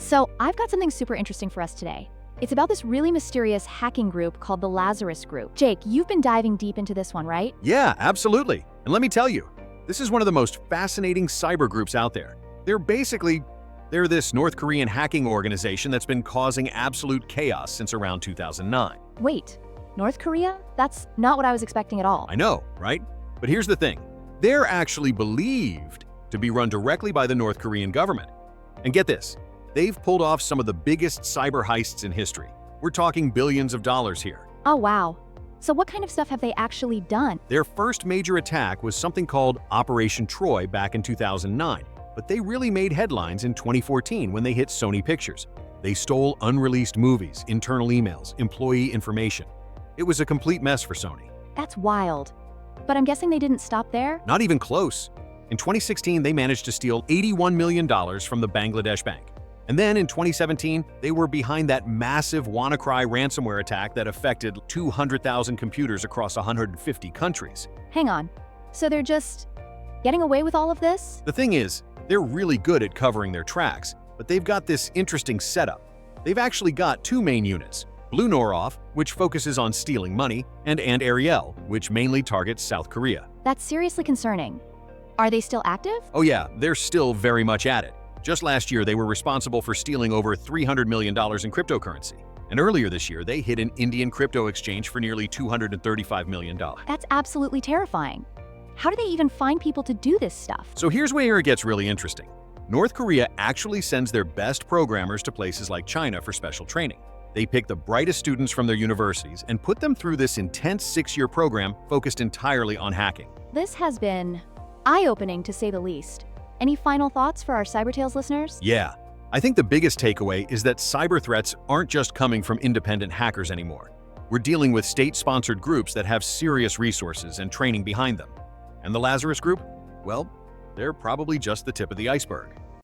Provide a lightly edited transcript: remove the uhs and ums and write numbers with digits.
So I've got something super interesting for us today. It's about this really mysterious hacking group called the Lazarus Group. Jake, you've been diving deep into this one, right? Yeah, absolutely. And let me tell you, this is one of the most fascinating cyber groups out there. They're this North Korean hacking organization that's been causing absolute chaos since around 2009. Wait, North Korea? That's not what I was expecting at all. I know, right? But here's the thing. They're actually believed to be run directly by the North Korean government. And get this, they've pulled off some of the biggest cyber heists in history. We're talking billions of dollars here. Oh, wow. So what kind of stuff have they actually done? Their first major attack was something called Operation Troy back in 2009. But they really made headlines in 2014 when they hit Sony Pictures. They stole unreleased movies, internal emails, employee information. It was a complete mess for Sony. That's wild. But I'm guessing they didn't stop there? Not even close. In 2016, they managed to steal $81 million from the Bangladesh bank. And then in 2017, they were behind that massive WannaCry ransomware attack that affected 200,000 computers across 150 countries. Hang on. So they're just getting away with all of this? The thing is, they're really good at covering their tracks, but they've got this interesting setup. They've actually got two main units, Blue Noroff, which focuses on stealing money, and Ariel, which mainly targets South Korea. That's seriously concerning. Are they still active? Oh yeah, they're still very much at it. Just last year, they were responsible for stealing over $300 million in cryptocurrency. And earlier this year, they hit an Indian crypto exchange for nearly $235 million. That's absolutely terrifying. How do they even find people to do this stuff? So here's where it gets really interesting. North Korea actually sends their best programmers to places like China for special training. They pick the brightest students from their universities and put them through this intense 6-year program focused entirely on hacking. This has been eye-opening, to say the least. Any final thoughts for our CyberTales listeners? Yeah, I think the biggest takeaway is that cyber threats aren't just coming from independent hackers anymore. We're dealing with state-sponsored groups that have serious resources and training behind them. And the Lazarus Group? Well, they're probably just the tip of the iceberg.